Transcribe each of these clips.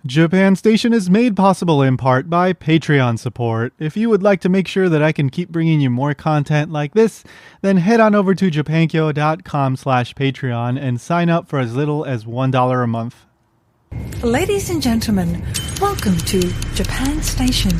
Japan Station is made possible in part by Patreon support. If you would like to make sure that I can keep bringing you more content like this, then head on over to japankyo.com/Patreon and sign up for as little as $1 a month. Ladies and gentlemen, welcome to Japan Station.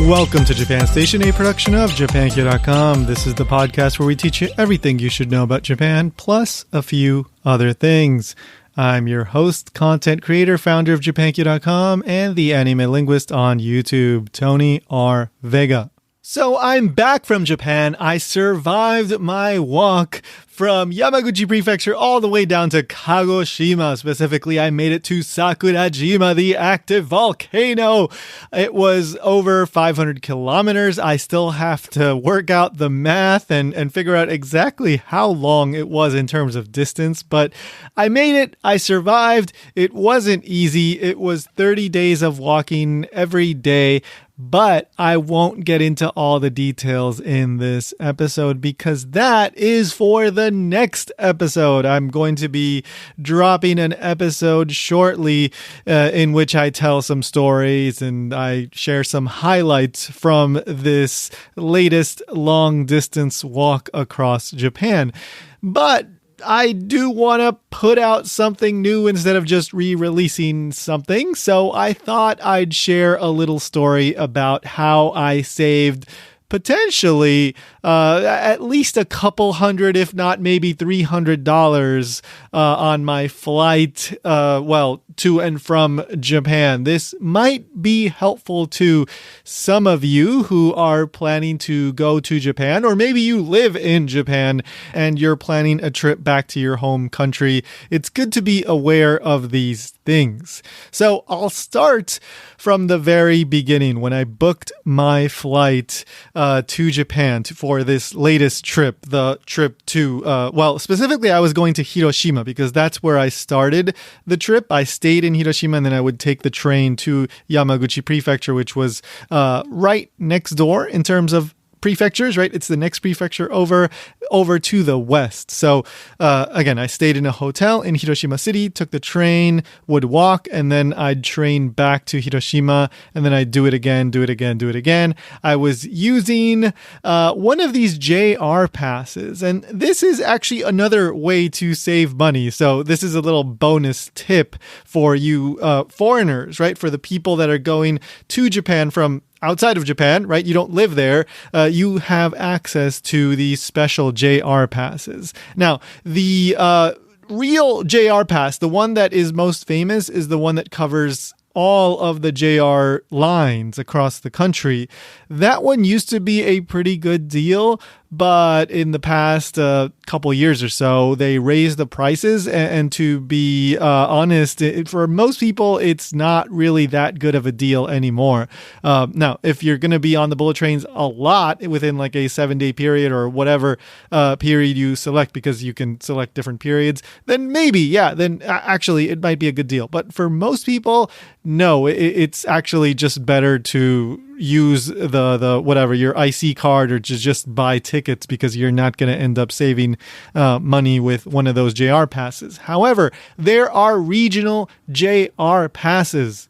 Welcome to Japan Station, a production of japankyo.com. This is the podcast where we teach you everything you should know about Japan, plus a few other things. I'm your host, content creator, founder of japankyo.com, and the anime linguist on YouTube, Tony R. Vega. So I'm back from Japan. I survived my walk from Yamaguchi Prefecture all the way down to Kagoshima. Specifically, I made it to Sakurajima, the active volcano. It was over 500 kilometers. I still have to work out the math and figure out exactly how long it was in terms of distance, but I made it. I survived. It wasn't easy. It was 30 days of walking every day. But I won't get into all the details in this episode because that is for the next episode. I'm going to be dropping an episode shortly in which I tell some stories and I share some highlights from this latest long distance walk across Japan. But I do want to put out something new instead of just re-releasing something. So I thought I'd share a little story about how I saved potentially at least a couple hundred, if not maybe $300 on my flight, to and from Japan. This might be helpful to some of you who are planning to go to Japan, or maybe you live in Japan and you're planning a trip back to your home country. It's good to be aware of these things. So I'll start from the very beginning when I booked my flight to Japan for this latest trip, the trip to, specifically I was going to Hiroshima because that's where I started the trip. I stayed in Hiroshima and then I would take the train to Yamaguchi Prefecture, which was right next door in terms of prefectures, right? It's the next prefecture over to the west. So again, I stayed in a hotel in Hiroshima City, took the train, would walk, and then I'd train back to Hiroshima, and then I'd do it again. I was using one of these JR passes, and this is actually another way to save money. So this is a little bonus tip for you foreigners, right? For the people that are going to Japan from outside of Japan, right? You don't live there. You have access to these special JR passes. Now, the real JR pass, the one that is most famous, is the one that covers all of the JR lines across the country. That one used to be a pretty good deal, but in the past couple years or so, they raised the prices. And to be honest, for most people, it's not really that good of a deal anymore. Now, if you're going to be on the bullet trains a lot within like a 7-day period or whatever period you select, because you can select different periods, then maybe, then actually it might be a good deal. But for most people, no, it's actually just better to use the whatever, your IC card, or to just buy tickets, because you're not going to end up saving money with one of those JR passes. However, there are regional JR passes.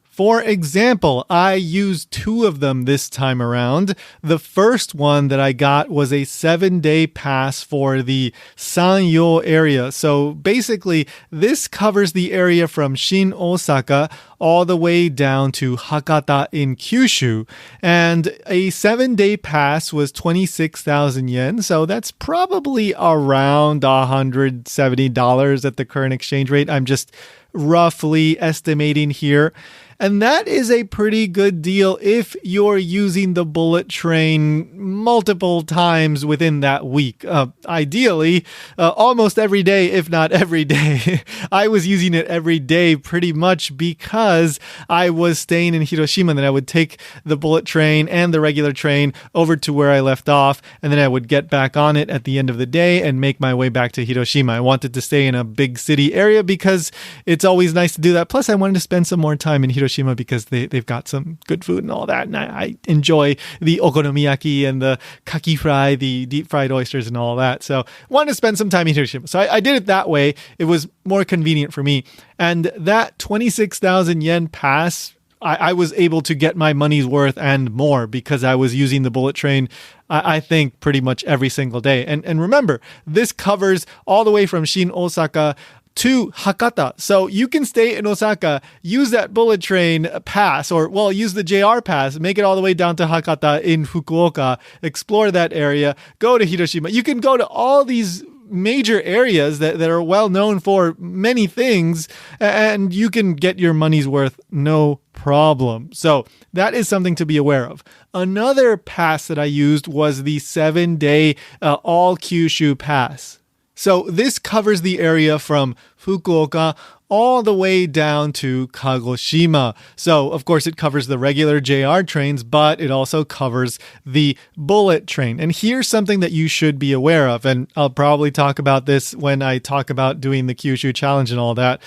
For example, I used 2 of them this time around. The first one that I got was a 7-day pass for the Sanyo area. So basically, this covers the area from Shin Osaka all the way down to Hakata in Kyushu. And a 7-day pass was 26,000 yen. So that's probably around $170 at the current exchange rate. I'm just roughly estimating here. And that is a pretty good deal if you're using the bullet train multiple times within that week. Ideally, almost every day, if not every day. I was using it every day pretty much because I was staying in Hiroshima, and then I would take the bullet train and the regular train over to where I left off, and then I would get back on it at the end of the day and make my way back to Hiroshima. I wanted to stay in a big city area because it's always nice to do that. Plus, I wanted to spend some more time in Hiroshima Hiroshima because they've got some good food and all that. And I enjoy the okonomiyaki and the kaki fry, the deep fried oysters and all that. So wanted to spend some time in Hiroshima. So I did it that way. It was more convenient for me. And that 26,000 yen pass, I was able to get my money's worth and more because I was using the bullet train, I think, pretty much every single day. And remember, this covers all the way from Shin Osaka to Hakata. So you can stay in Osaka, use that bullet train pass, or, well, use the JR pass, make it all the way down to Hakata in Fukuoka, explore that area, go to Hiroshima. You can go to all these major areas that are well known for many things, and you can get your money's worth no problem. So that is something to be aware of. Another pass that I used was the 7-day all Kyushu pass. So this covers the area from Fukuoka all the way down to Kagoshima. So, of course, it covers the regular JR trains, but it also covers the bullet train. And here's something that you should be aware of, and I'll probably talk about this when I talk about doing the Kyushu challenge and all that.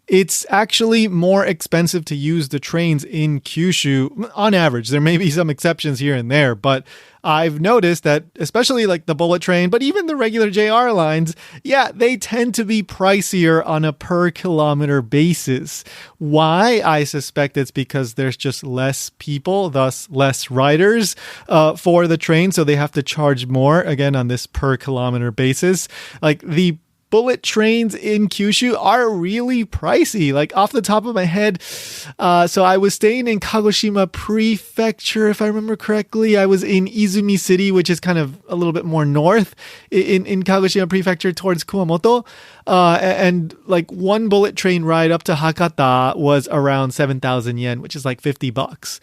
It's actually more expensive to use the trains in Kyushu on average. There may be some exceptions here and there, but I've noticed that especially like the bullet train, but even the regular JR lines, yeah, they tend to be pricier on a per kilometer basis. Why? I suspect it's because there's just less people, thus less riders for the train. So they have to charge more, again, on this per kilometer basis. Like the bullet trains in Kyushu are really pricey, like off the top of my head. So I was staying in Kagoshima Prefecture, if I remember correctly. I was in Izumi City, which is kind of a little bit more north in Kagoshima Prefecture towards Kumamoto. And like one bullet train ride up to Hakata was around 7,000 yen, which is like $50.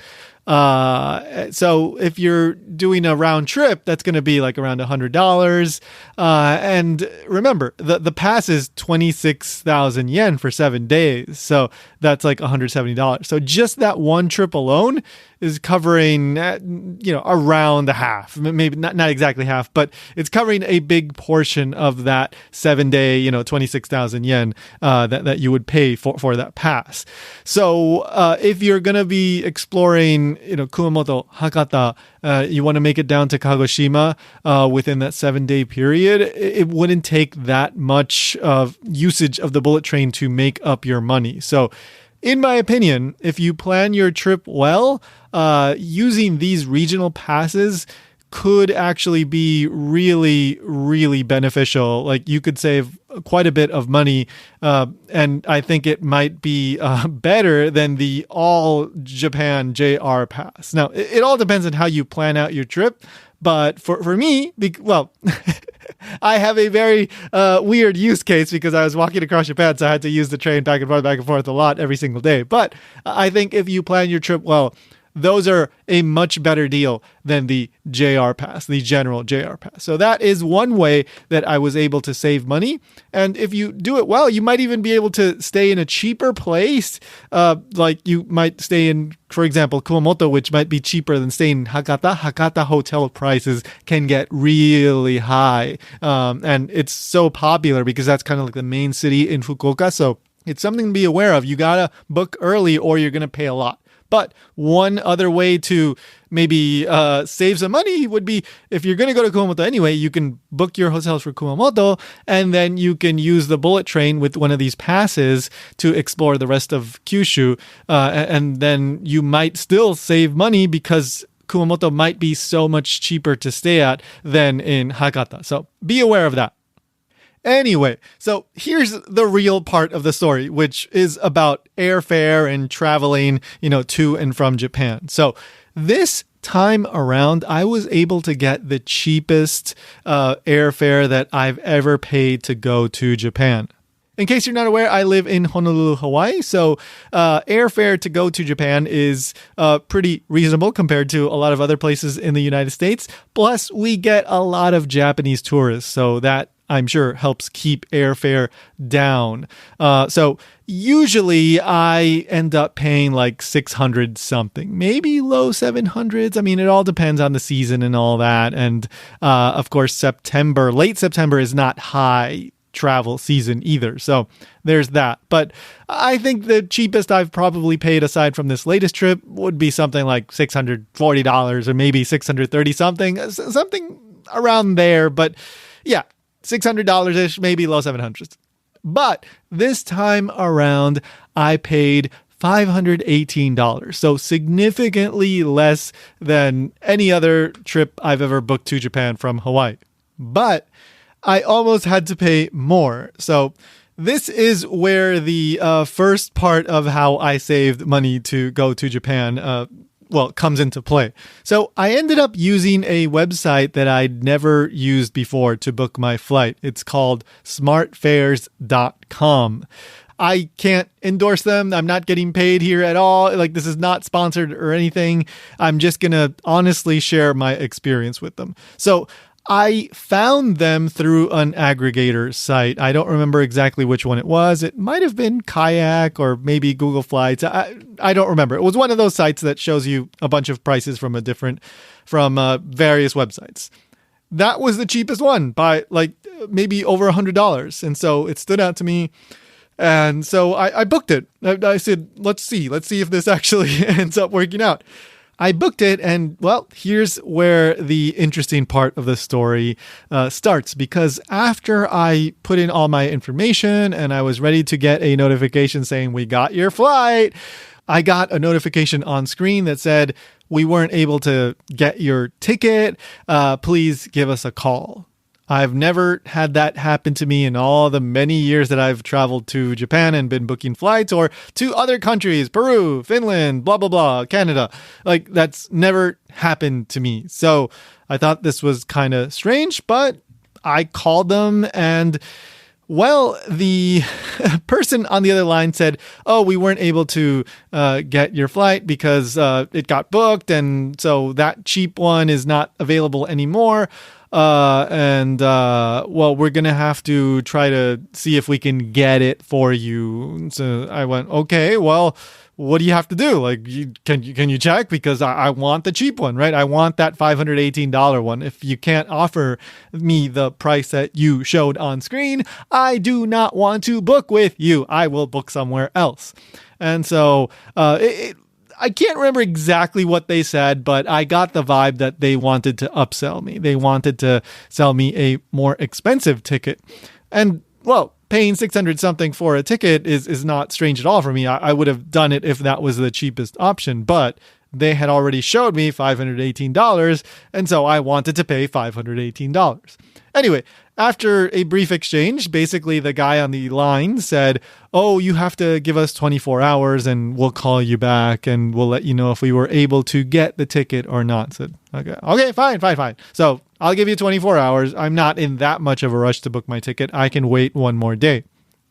So if you're doing a round trip, that's going to be like around $100. And remember, the pass is 26,000 yen for 7 days. So that's like $170. So just that one trip alone is covering, around the half, maybe not exactly half, but it's covering a big portion of that 7 day, 26,000 yen, that you would pay for that pass. So, if you're going to be exploring, Kumamoto, Hakata, you want to make it down to Kagoshima, within that 7 day period, it wouldn't take that much of usage of the bullet train to make up your money. So, in my opinion, if you plan your trip well, using these regional passes could actually be really, really beneficial. Like you could save quite a bit of money, and I think it might be better than the all Japan JR pass. Now, it all depends on how you plan out your trip, but for me, I have a very weird use case because I was walking across Japan, so I had to use the train back and forth a lot every single day. But I think if you plan your trip well, those are a much better deal than the JR pass, the general JR pass. So that is one way that I was able to save money. And if you do it well, you might even be able to stay in a cheaper place. Like you might stay in, for example, Kumamoto, which might be cheaper than staying in Hakata. Hakata hotel prices can get really high. And it's so popular because that's kind of like the main city in Fukuoka. So it's something to be aware of. You got to book early or you're going to pay a lot. But one other way to maybe save some money would be if you're going to go to Kumamoto anyway, you can book your hotels for Kumamoto and then you can use the bullet train with one of these passes to explore the rest of Kyushu. And then you might still save money because Kumamoto might be so much cheaper to stay at than in Hakata. So be aware of that. Anyway, so here's the real part of the story, which is about airfare and traveling, to and from Japan. So this time around, I was able to get the cheapest airfare that I've ever paid to go to Japan. In case you're not aware, I live in Honolulu, Hawaii, so airfare to go to Japan is pretty reasonable compared to a lot of other places in the United States. Plus, we get a lot of Japanese tourists, so that I'm sure helps keep airfare down. So usually I end up paying like 600 something, maybe low 700s. I mean, it all depends on the season and all that. And of course, late September is not high travel season either. So there's that. But I think the cheapest I've probably paid aside from this latest trip would be something like $640 or maybe $630 something around there. But yeah, $600-ish, maybe low 700s. But this time around, I paid $518, so significantly less than any other trip I've ever booked to Japan from Hawaii. But I almost had to pay more. So this is where the first part of how I saved money to go to Japan comes into play. So I ended up using a website that I'd never used before to book my flight. It's called smartfares.com. I can't endorse them. I'm not getting paid here at all. Like, this is not sponsored or anything. I'm just going to honestly share my experience with them. So I found them through an aggregator site. I don't remember exactly which one it was. It might have been Kayak or maybe Google Flights. I don't remember. It was one of those sites that shows you a bunch of prices from various websites. That was the cheapest one by like maybe over $100. And so it stood out to me. And so I booked it. I said, let's see if this actually ends up working out. I booked it, and well, here's where the interesting part of the story starts, because after I put in all my information and I was ready to get a notification saying, we got your flight, I got a notification on screen that said, we weren't able to get your ticket. Please give us a call. I've never had that happen to me in all the many years that I've traveled to Japan and been booking flights, or to other countries, Peru, Finland, blah, blah, blah, Canada. Like, that's never happened to me. So I thought this was kind of strange, but I called them, and well, the person on the other line said, oh, we weren't able to get your flight because it got booked, and so that cheap one is not available anymore. We're going to have to try to see if we can get it for you. So I went, okay, well, what do you have to do? Like, can you check? Because I want the cheap one, right? I want that $518 one. If you can't offer me the price that you showed on screen, I do not want to book with you. I will book somewhere else. And so, I can't remember exactly what they said, but I got the vibe that they wanted to upsell me. They wanted to sell me a more expensive ticket. And, well, paying $600 something for a ticket is not strange at all for me. I would have done it if that was the cheapest option, but they had already showed me $518, and so I wanted to pay $518. Anyway, after a brief exchange, basically the guy on the line said, oh, you have to give us 24 hours and we'll call you back and we'll let you know if we were able to get the ticket or not. Said, okay, fine. So I'll give you 24 hours. I'm not in that much of a rush to book my ticket. I can wait one more day.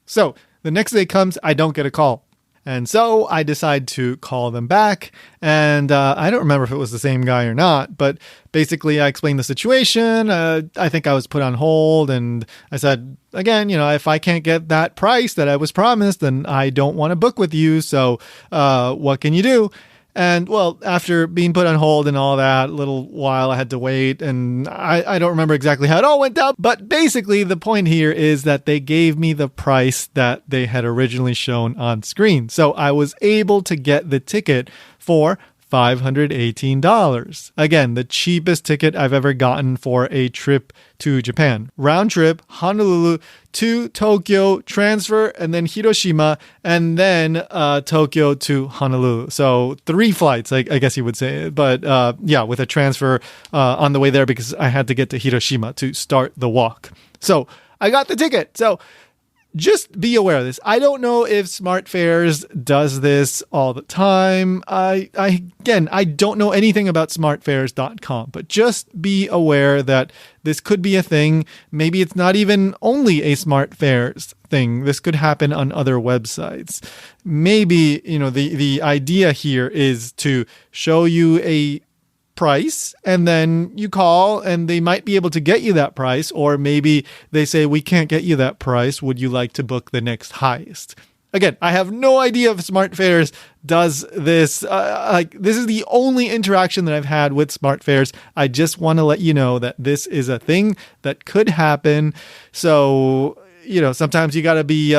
So the next day comes, I don't get a call. And so I decide to call them back, and I don't remember if it was the same guy or not, but basically I explained the situation. I think I was put on hold, and I said, again, if I can't get that price that I was promised, then I don't want to book with you. So what can you do? And well, after being put on hold and all that, a little while I had to wait, and I don't remember exactly how it all went down. But basically the point here is that they gave me the price that they had originally shown on screen. So I was able to get the ticket for $518. Again, the cheapest ticket I've ever gotten for a trip to Japan. Round trip, Honolulu to Tokyo, transfer, and then Hiroshima, and then Tokyo to Honolulu. So 3 flights, I guess you would say. But with a transfer on the way there because I had to get to Hiroshima to start the walk. So I got the ticket. So just be aware of this. I don't know if SmartFares does this all the time. I don't know anything about smartfares.com, but just be aware that this could be a thing. Maybe it's not even only a SmartFares thing. This could happen on other websites. Maybe, the idea here is to show you a price, and then you call and they might be able to get you that price, or maybe they say, we can't get you that price. Would you like to book the next highest? Again, I have no idea if SmartFares does this. This is the only interaction that I've had with SmartFares. I just want to let you know that this is a thing that could happen. So sometimes you got to be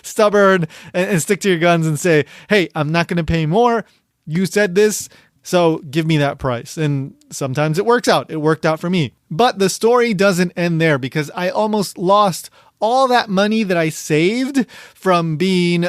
stubborn and stick to your guns and say, hey, I'm not going to pay more. You said this, so give me that price. And sometimes it works out. It worked out for me. But the story doesn't end there, because I almost lost all that money that I saved from being,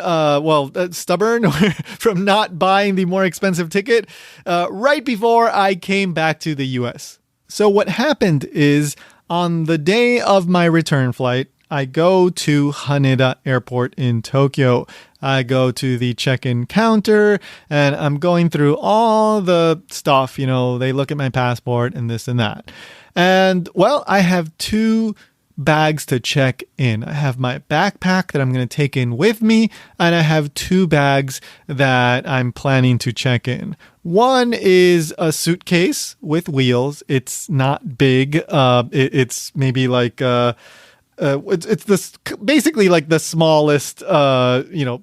stubborn, or from not buying the more expensive ticket right before I came back to the US. So what happened is, on the day of my return flight, I go to Haneda Airport in Tokyo. I go to the check-in counter and I'm going through all the stuff. They look at my passport and this and that. And I have 2 bags to check in. I have my backpack that I'm going to take in with me, and I have 2 bags that I'm planning to check in. One is a suitcase with wheels. It's not big. It's maybe like it's this basically like the smallest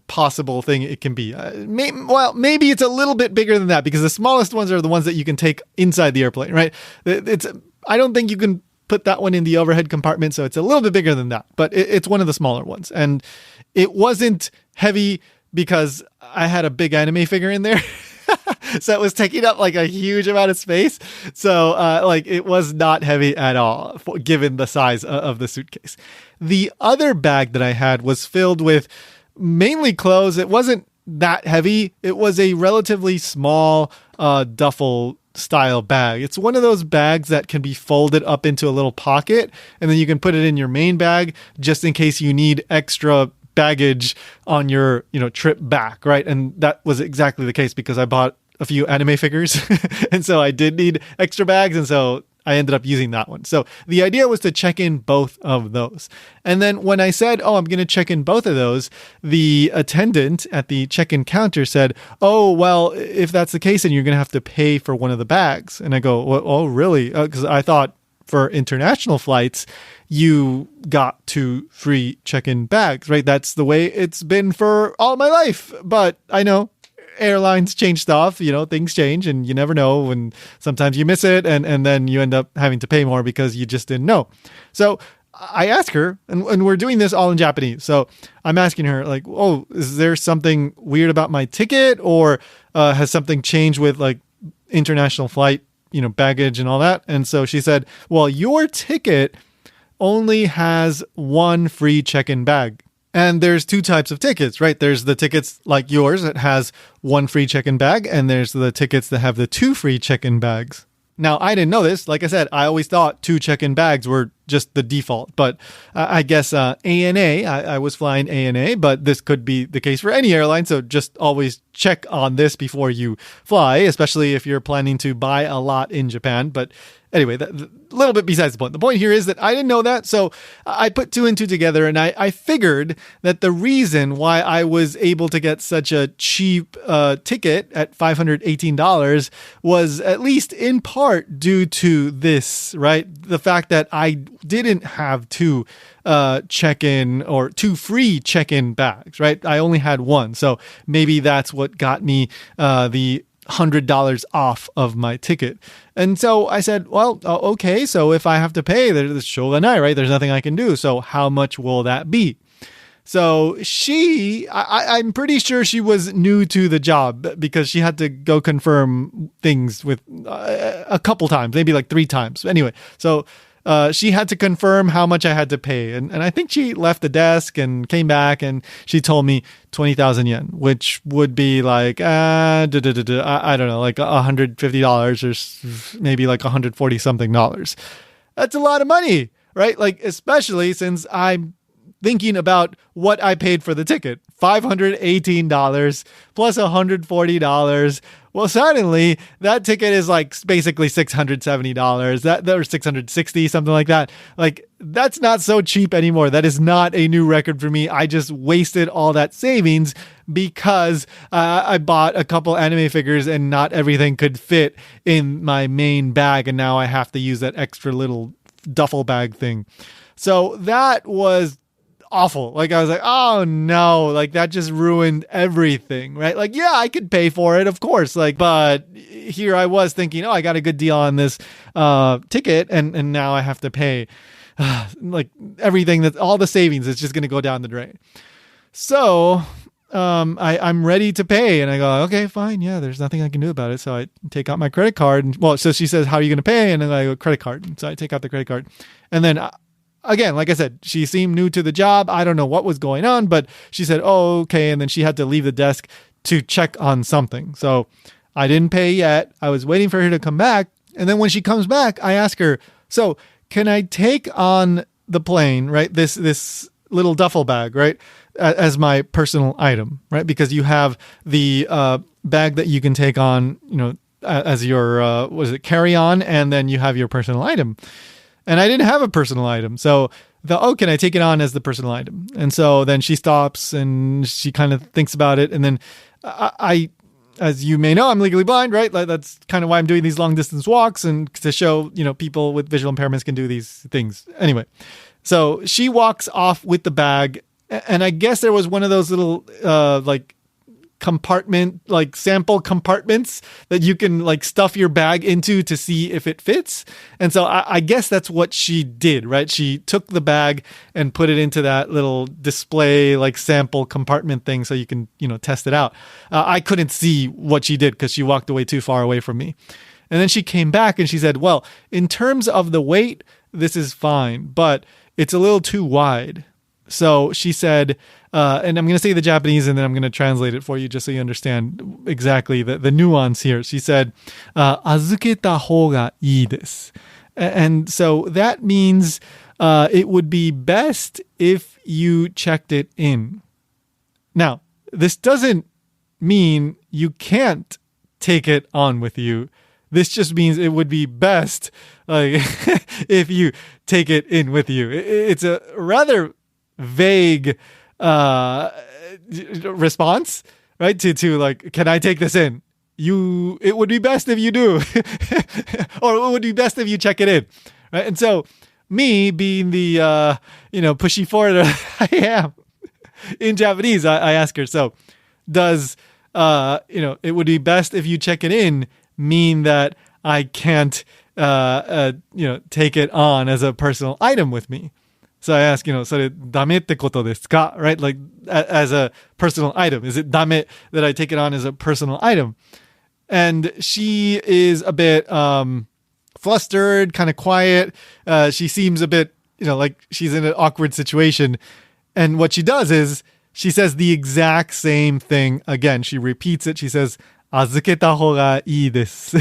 possible thing it can be. Maybe it's a little bit bigger than that, because the smallest ones are the ones that you can take inside the airplane, right? I don't think you can put that one in the overhead compartment, so it's a little bit bigger than that, but it's one of the smaller ones. And it wasn't heavy because I had a big anime figure in there. So it was taking up like a huge amount of space. So it was not heavy at all, given the size of the suitcase. The other bag that I had was filled with mainly clothes. It wasn't that heavy. It was a relatively small duffel style bag. It's one of those bags that can be folded up into a little pocket, and then you can put it in your main bag just in case you need extra baggage on your trip back, right? And that was exactly the case, because I bought a few anime figures and so I did need extra bags, and so I ended up using that one. So the idea was to check in both of those. And then when I said, I'm going to check in both of those, the attendant at the check-in counter said, if that's the case, then you're going to have to pay for one of the bags. And I go, oh, really? Because I thought for international flights, you got 2 free check-in bags, right? That's the way it's been for all my life. But I know airlines change stuff, things change, and you never know, and sometimes you miss it, and then you end up having to pay more because you just didn't know. So I ask her, and we're doing this all in Japanese. So I'm asking her, like, is there something weird about my ticket, or has something changed with like international flight, baggage and all that? And so she said, your ticket only has 1 free check-in bag. And there's 2 types of tickets, right? There's the tickets like yours that has 1 free check-in bag, and there's the tickets that have the 2 free check-in bags. Now, I didn't know this. Like I said, I always thought 2 check-in bags were just the default. But I guess ANA, I was flying ANA, but this could be the case for any airline. So just always check on this before you fly, especially if you're planning to buy a lot in Japan. But anyway, a little bit besides the point. The point here is that I didn't know that. So I put 2 and 2 together, and I figured that the reason why I was able to get such a cheap ticket at $518 was at least in part due to this, right? The fact that I didn't have 2 check-in or 2 free check-in bags, right? I only had 1. So maybe that's what got me the $100 off of my ticket. And so I said, okay, so if I have to pay, there's shogunai, right? There's nothing I can do. So how much will that be? So I'm pretty sure she was new to the job, because she had to go confirm things with a couple times, maybe like 3 times. Anyway, so she had to confirm how much I had to pay. And I think she left the desk and came back, and she told me 20,000 yen, which would be like, I don't know, like $150 or maybe like 140 something dollars. That's a lot of money, right? Like, especially since I'm thinking about what I paid for the ticket, $518 plus $140. Well, suddenly that ticket is like basically $670, that or $660, something like that. Like, that's not so cheap anymore. That is not a new record for me. I just wasted all that savings because I bought a couple anime figures and not everything could fit in my main bag, and now I have to use that extra little duffel bag thing. So that was awful. Like, I was like, oh no, like that just ruined everything, right? Like, yeah, I could pay for it, of course. Like, but here I was thinking, I got a good deal on this ticket, and now I have to pay. like everything, that all the savings is just going to go down the drain. So I'm ready to pay. And I go, okay, fine. Yeah, there's nothing I can do about it. So I take out my credit card. And, well, so she says, how are you going to pay? And then I go, credit card. And so I take out the credit card. And then again, like I said, she seemed new to the job. I don't know what was going on, but she said, oh, okay. And then she had to leave the desk to check on something. So I didn't pay yet. I was waiting for her to come back. And then when she comes back, I ask her, so can I take on the plane, right? This little duffel bag, right? As my personal item, right? Because you have the bag that you can take on, as your, carry-on, and then you have your personal item. And I didn't have a personal item. So can I take it on as the personal item? And so then she stops and she kind of thinks about it. And then I as you may know, I'm legally blind, right? That's kind of why I'm doing these long distance walks, and to show, people with visual impairments can do these things. Anyway, so she walks off with the bag, and I guess there was one of those little compartment, like sample compartments that you can like stuff your bag into to see if it fits. And so I guess that's what she did, right? She took the bag and put it into that little display, like sample compartment thing, so you can, test it out. I couldn't see what she did because she walked away too far away from me. And then she came back and she said, well, in terms of the weight, this is fine, but it's a little too wide. So she said, and I'm going to say the Japanese and then I'm going to translate it for you just so you understand exactly the nuance here. She said, 預けた方がいいです. And so that means it would be best if you checked it in. Now, this doesn't mean you can't take it on with you. This just means it would be best if you take it in with you. It's a rather vague response, right? To like, can I take this in? It would be best if you do, or it would be best if you check it in, right? And so, me being the pushy foreigner I am in Japanese, I ask her, so does it would be best if you check it in mean that I can't take it on as a personal item with me? So I ask, それダメってことですか? Right? Like, as a personal item. Is it ダメ that I take it on as a personal item? And she is a bit flustered, kind of quiet. She seems a bit, like she's in an awkward situation. And what she does is she says the exact same thing again. She repeats it. She says, 預けた方がいいです.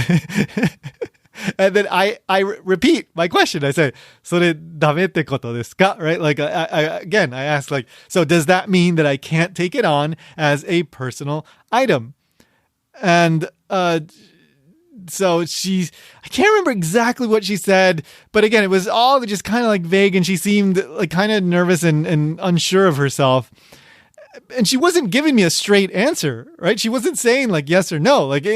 And then I repeat my question. I say, それダメってことですか? Right? Like, I ask, like, so does that mean that I can't take it on as a personal item? And so I can't remember exactly what she said, but again, it was all just kind of like vague, and she seemed like kind of nervous and unsure of herself. And she wasn't giving me a straight answer, right? She wasn't saying like yes or no. Like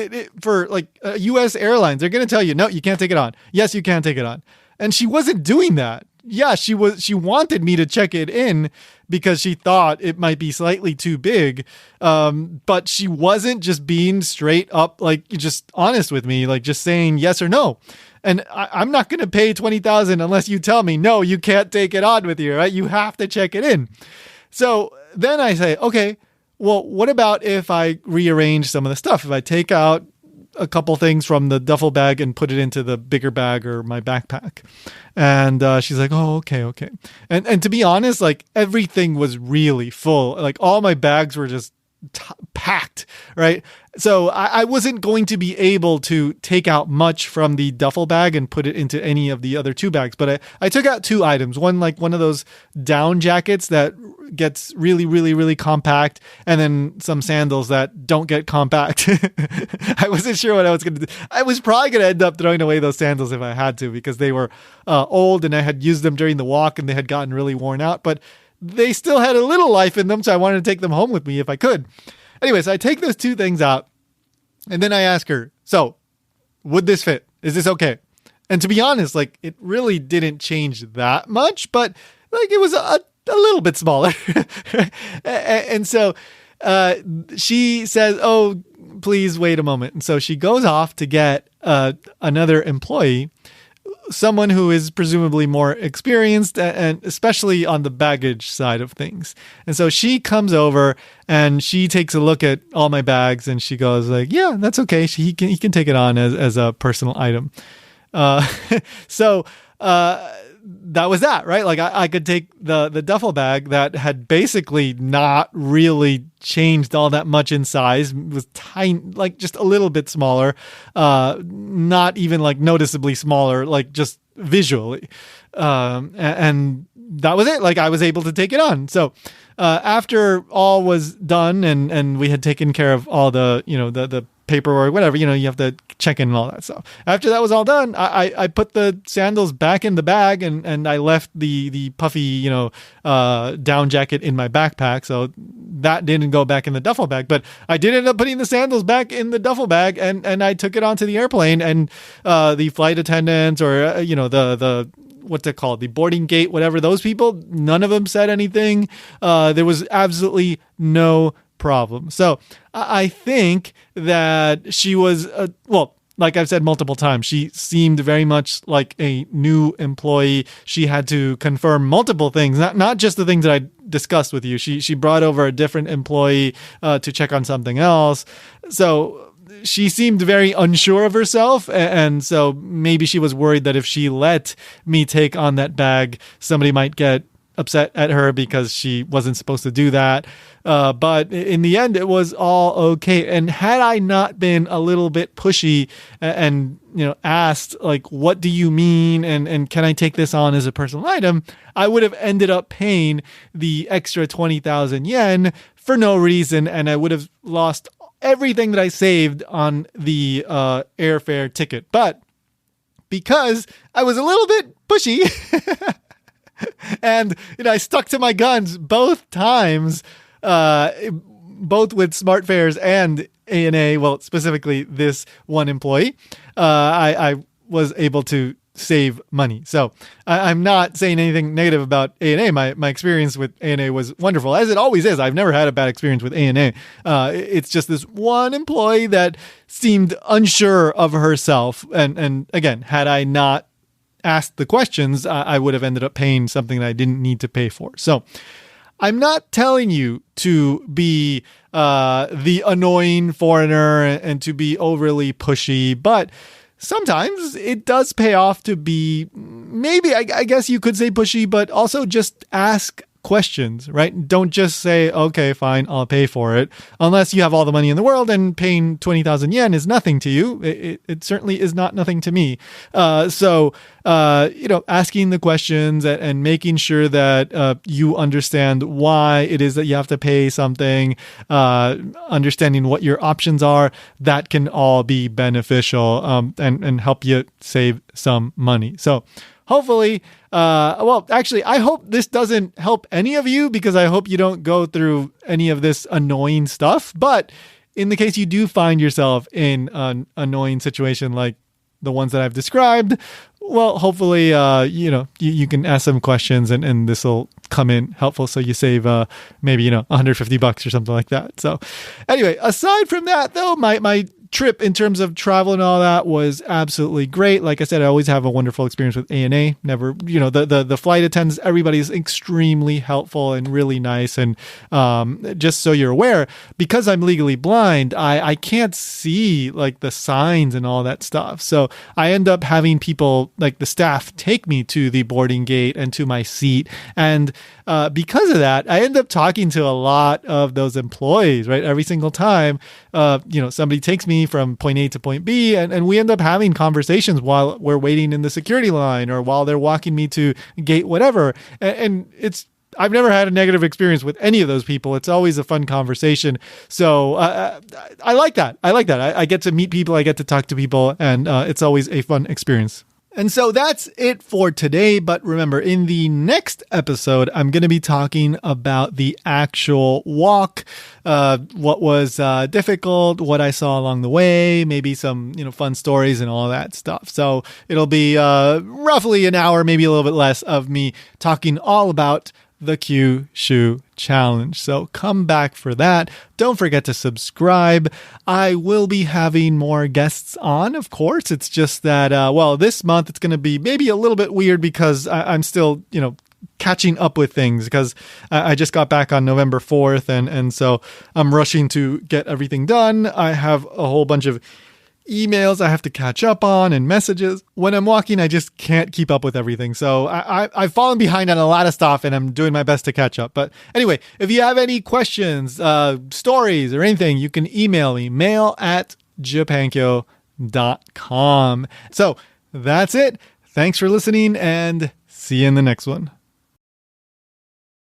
for like U.S. airlines, they're going to tell you, no, you can't take it on. Yes, you can take it on. And she wasn't doing that. Yeah, she wanted me to check it in because she thought it might be slightly too big. But she wasn't just being straight up, like just honest with me, like just saying yes or no. And I'm not going to pay $20,000 unless you tell me, no, you can't take it on with you, right? You have to check it in. So then I say, okay, well, what about if I rearrange some of the stuff? If I take out a couple things from the duffel bag and put it into the bigger bag or my backpack? And she's like, oh, okay. And to be honest, like everything was really full. Like all my bags were just packed, right? So I wasn't going to be able to take out much from the duffel bag and put it into any of the other two bags. But I took out two items. One, like one of those down jackets that gets really, really, really compact, and then some sandals that don't get compact. I wasn't sure what I was going to do. I was probably going to end up throwing away those sandals if I had to, because they were old and I had used them during the walk and they had gotten really worn out. But they still had a little life in them, so I wanted to take them home with me if I could. Anyways, I take those two things out, and then I ask her, so, would this fit? Is this okay? And to be honest, like, it really didn't change that much, but, like, it was a little bit smaller. And so she says, oh, please wait a moment. And so she goes off to get another employee someone who is presumably more experienced, and especially on the baggage side of things. And so she comes over and she takes a look at all my bags and she goes like, yeah, that's okay. He can take it on as a personal item. So that was that, right? Like I could take the duffel bag that had basically not really changed all that much in size. It was tiny, like just a little bit smaller, not even like noticeably smaller, like just visually. And that was it. Like I was able to take it on. So after all was done and we had taken care of all the, the paperwork, whatever, you have to check in and all that stuff. After that was all done, I put the sandals back in the bag and I left the puffy, down jacket in my backpack. So that didn't go back in the duffel bag, but I did end up putting the sandals back in the duffel bag and I took it onto the airplane and the flight attendants or, the what's it called? The boarding gate, whatever, those people, none of them said anything. There was absolutely no problem. So I think that she was, like I've said multiple times, she seemed very much like a new employee. She had to confirm multiple things, not just the things that I discussed with you. She brought over a different employee to check on something else. So she seemed very unsure of herself. And so maybe she was worried that if she let me take on that bag, somebody might get upset at her because she wasn't supposed to do that. But in the end, it was all okay. And had I not been a little bit pushy and asked like, what do you mean? And can I take this on as a personal item? I would have ended up paying the extra 20,000 yen for no reason. And I would have lost everything that I saved on the airfare ticket. But because I was a little bit pushy and I stuck to my guns both times, both with SmartFares and ANA, well, specifically this one employee, I was able to save money. So I'm not saying anything negative about ANA. My experience with ANA was wonderful, as it always is. I've never had a bad experience with ANA. It's just this one employee that seemed unsure of herself. And again, had I not asked the questions, I would have ended up paying something that I didn't need to pay for. So I'm not telling you to be the annoying foreigner and to be overly pushy, but sometimes it does pay off to be maybe, I guess you could say pushy, but also just ask questions, right? Don't just say, okay, fine, I'll pay for it. Unless you have all the money in the world and paying 20,000 yen is nothing to you. It certainly is not nothing to me. So asking the questions and making sure that you understand why it is that you have to pay something, understanding what your options are, that can all be beneficial and help you save some money. So hopefully, I hope this doesn't help any of you because I hope you don't go through any of this annoying stuff. But in the case you do find yourself in an annoying situation like the ones that I've described, well, hopefully, you can ask some questions and this will come in helpful. So you save maybe, $150 or something like that. So anyway, aside from that, though, my trip in terms of travel and all that was absolutely great. Like I said, I always have a wonderful experience with ANA. Never, the flight attendants, everybody's extremely helpful and really nice. And just so you're aware, because I'm legally blind, I can't see like the signs and all that stuff. So I end up having people like the staff take me to the boarding gate and to my seat. And because of that, I end up talking to a lot of those employees, right? Every single time, somebody takes me from point A to point B and we end up having conversations while we're waiting in the security line or while they're walking me to gate, whatever. And I've never had a negative experience with any of those people. It's always a fun conversation. So I like that. I get to meet people. I get to talk to people and it's always a fun experience. And so that's it for today. But remember, in the next episode, I'm going to be talking about the actual walk, what was difficult, what I saw along the way, maybe some, fun stories and all that stuff. So it'll be roughly an hour, maybe a little bit less of me talking all about the Kyushu Challenge. So come back for that. Don't forget to subscribe. I will be having more guests on, of course. It's just that, this month it's going to be maybe a little bit weird because I'm still, catching up with things because I just got back on November 4th. And so I'm rushing to get everything done. I have a whole bunch of emails I have to catch up on and messages. When I'm walking, I just can't keep up with everything. So I've fallen behind on a lot of stuff and I'm doing my best to catch up. But anyway, if you have any questions, stories or anything, you can email me, mail@japankyo.com. So that's it. Thanks for listening and see you in the next one.